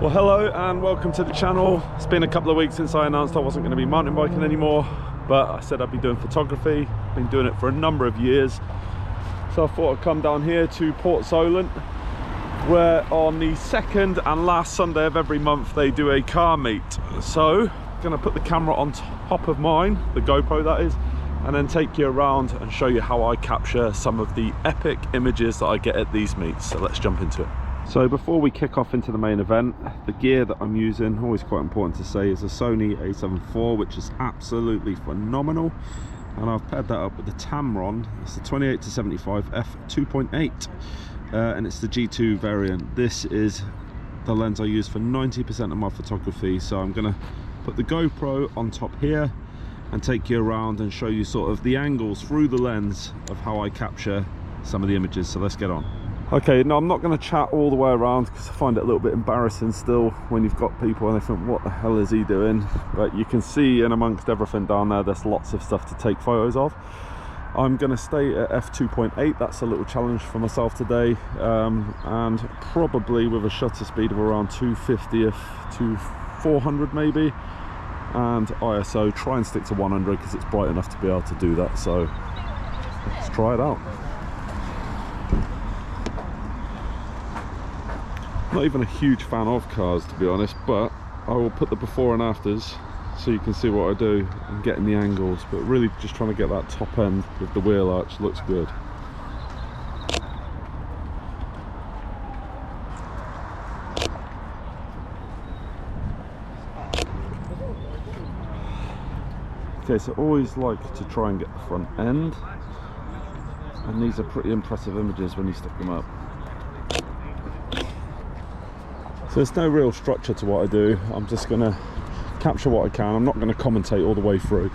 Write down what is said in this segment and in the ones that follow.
Well, hello and welcome to the channel. It's been a couple of weeks since I announced I wasn't going to be mountain biking anymore, but I said I'd be doing photography. Been doing it for a number of years, so I thought I'd come down here to Port Solent, where on the second and last Sunday of every month they do a car meet. So I'm going to put the camera on top of mine, the GoPro that is, and then take you around and show you how I capture some of the epic images that I get at these meets. So let's jump into it. So before we kick off into the main event, the gear that I'm using, always quite important to say, is a Sony A7Iv, which is absolutely phenomenal. And I've paired that up with the Tamron. It's the 28-75 f2.8, and it's the G2 variant. This is the lens I use for 90% of my photography. So I'm gonna put the GoPro on top here and take you around and show you sort of the angles through the lens of how I capture some of the images. So let's get on. Okay, now I'm not going to chat all the way around because I find it a little bit embarrassing still when you've got people and they think, what the hell is he doing? But you can see in amongst everything down there, there's lots of stuff to take photos of. I'm going to stay at f2.8. That's a little challenge for myself today, and probably with a shutter speed of around 250th to 400 maybe, and ISO, try and stick to 100 because it's bright enough to be able to do that. So let's try it out. Not even a huge fan of cars, to be honest, but I will put the before and afters so you can see what I do and getting the angles, but really just trying to get that top end with the wheel arch. Looks good. Okay, so always like to try and get the front end, and these are pretty impressive images when you stick them up. So there's no real structure to what I do. I'm just going to capture what I can. I'm not going to commentate all the way through,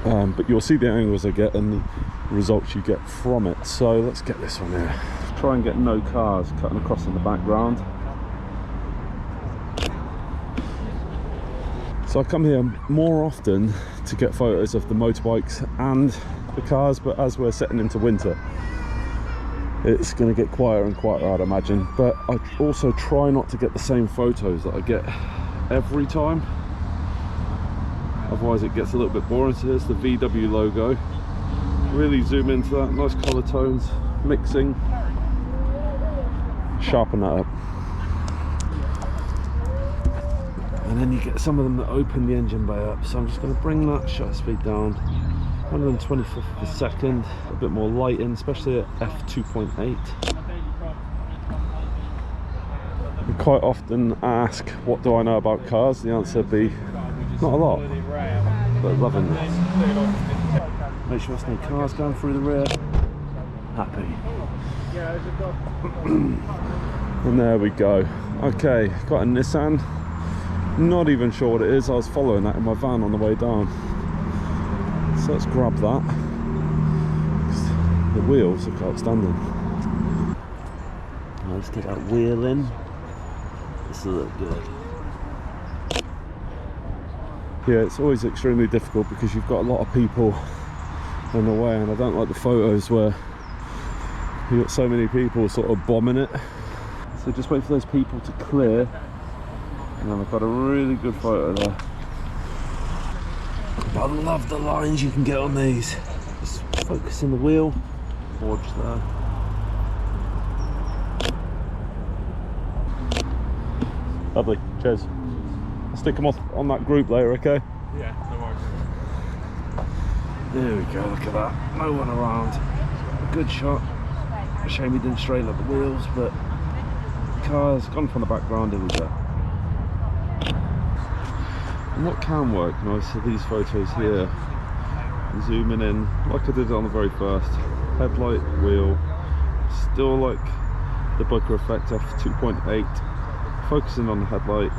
but you'll see the angles I get and the results you get from it. So let's get this one here. Try and get no cars cutting across in the background. So I come here more often to get photos of the motorbikes and the cars, but as we're setting into winter, it's going to get quieter and quieter, I'd imagine. But I also try not to get the same photos that I get every time, otherwise it gets a little bit boring. So here's the VW logo. Really zoom into that, nice colour tones, mixing, sharpen that up, and then you get some of them that open the engine bay up. So I'm just going to bring that shutter speed down, 125th of a second, a bit more lighting, especially at f2.8. You quite often ask, what do I know about cars? The answer would be, not a lot, but loving this. Make sure there's no cars going through the rear. Happy. And there we go. Okay, got a Nissan. Not even sure what it is. I was following that in my van on the way down. So let's grab that. The wheels look outstanding. Now let's get that wheel in. This will look good. Yeah, it's always extremely difficult because you've got a lot of people in the way, and I don't like the photos where you've got so many people sort of bombing it. So just wait for those people to clear, and then I've got a really good photo there. I love the lines you can get on these. Just focusing the wheel, forge there. Lovely, cheers. I'll stick them off on that group later, okay? Yeah, no worries. There we go, look at that. No one around. A good shot. A shame we didn't straighten up the wheels, but the car's gone from the background. Here we go. And what can work, you know, so these photos here, zooming in like I did on the very first, headlight, wheel, still like the Booker effect off 2.8, focusing on the headlight.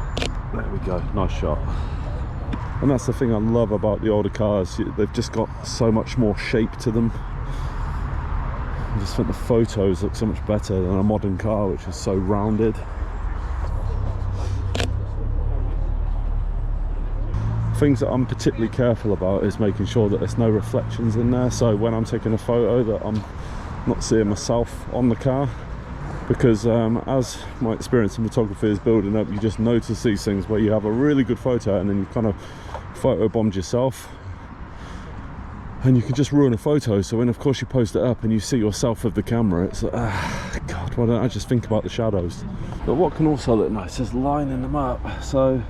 There we go, nice shot. And that's the thing I love about the older cars, they've just got so much more shape to them. I just think the photos look so much better than a modern car, which is so rounded. Things that I'm particularly careful about is making sure that there's no reflections in there, so when I'm taking a photo that I'm not seeing myself on the car. because as my experience in photography is building up, you just notice these things where you have a really good photo and then you kind of photobombed yourself, and you can just ruin a photo. So when of course you post it up and you see yourself with the camera, it's like, God, why don't I just think about the shadows? But what can also look nice is lining them up. So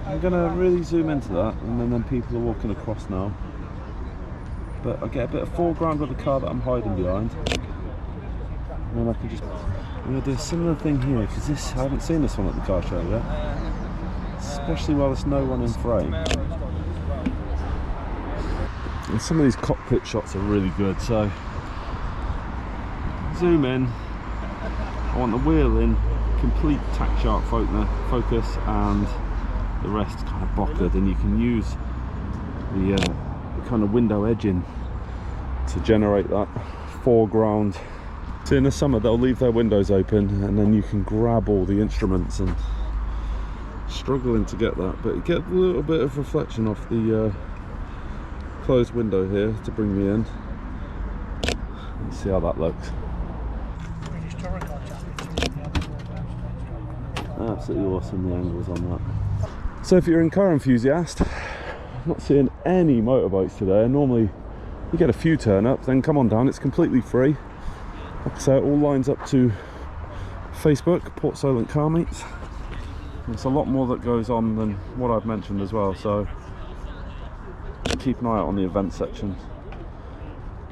I'm gonna really zoom into that, and then people are walking across now. But I get a bit of foreground with the car that I'm hiding behind. And then I can just, I'm going to do a similar thing here, because this, I haven't seen this one at the car show yet. Especially while there's no one in frame. And some of these cockpit shots are really good, so zoom in. I want the wheel in, complete tack sharp focus, and the rest kind of bokeh, and you can use the kind of window edging to generate that foreground. See, in the summer they'll leave their windows open and then you can grab all the instruments, and struggling to get that, but you get a little bit of reflection off the closed window here to bring me in. Let's see how that looks. Absolutely awesome, the angles on that. So if you're a car enthusiast, I'm not seeing any motorbikes today. Normally you get a few turn up, then come on down, it's completely free. Like I say, it all lines up to Facebook, Port Solent Car Meets. There's a lot more that goes on than what I've mentioned as well, so keep an eye out on the event section.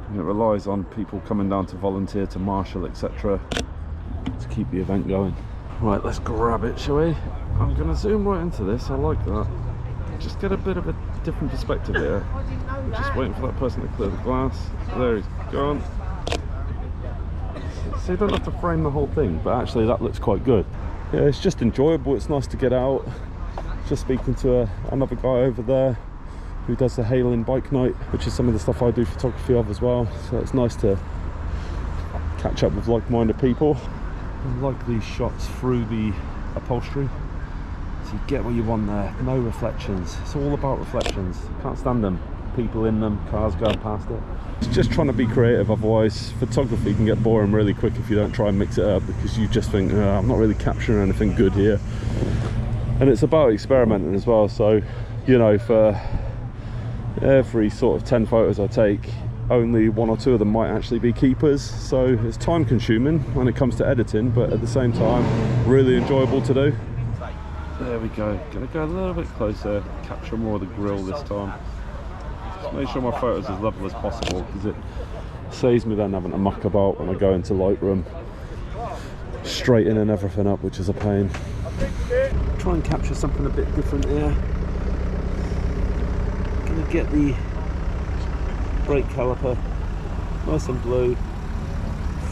And it relies on people coming down to volunteer, to marshal, etc. to keep the event going. Right, let's grab it, shall we? I'm going to zoom right into this, I like that. Just get a bit of a different perspective here. I'm just waiting for that person to clear the glass. There he's gone. So you don't have to frame the whole thing, but actually that looks quite good. Yeah, it's just enjoyable, it's nice to get out. Just speaking to another guy over there who does the Hailing Bike Night, which is some of the stuff I do photography of as well. So it's nice to catch up with like-minded people. I like these shots through the upholstery. So you get what you want there, no reflections. It's all about reflections. Can't stand them. People in them, cars going past it. It's just trying to be creative, otherwise photography can get boring really quick if you don't try and mix it up, because you just think, I'm not really capturing anything good here. And it's about experimenting as well, so, you know, for every sort of 10 photos I take, only 1 or 2 of them might actually be keepers, so it's time consuming when it comes to editing, but at the same time really enjoyable to do. There we go, gonna go a little bit closer, capture more of the grille this time. Just make sure my photos are as level as possible, because it saves me then having to muck about when I go into Lightroom, straightening everything up, which is a pain. Try and capture something a bit different here. Gonna get the brake caliper nice and blue,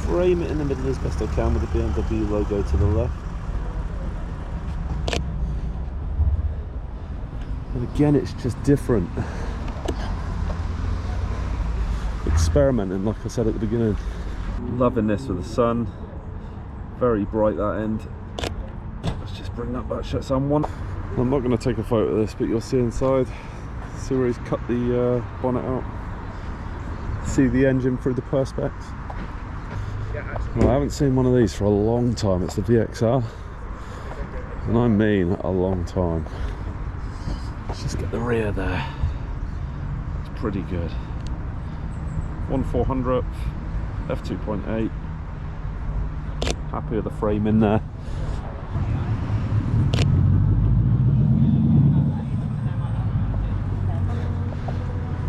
frame it in the middle as best I can with the BMW logo to the left. And again, it's just different. Experimenting, like I said at the beginning. Loving this with the sun. Very bright that end. Let's just bring up that shot. So I'm not going to take a photo of this, but you'll see inside. See where he's cut the bonnet out. See the engine through the perspex. Well, I haven't seen one of these for a long time. It's the VXR, and I mean a long time. Let's just get the rear there. It's pretty good. 1/400 f2.8. Happy with the frame in there.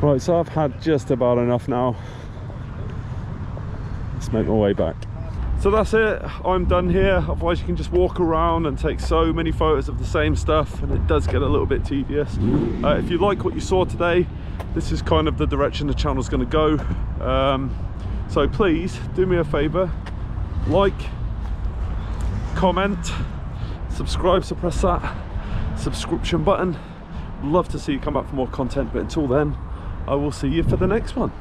Right, so I've had just about enough now. Let's make my way back. So that's it, I'm done here. Otherwise you can just walk around and take so many photos of the same stuff, and it does get a little bit tedious. If you like what you saw today, this is kind of the direction the channel's going to go. So please do me a favor, like, comment, subscribe, so press that subscription button. Love to see you come back for more content, but until then I will see you for the next one.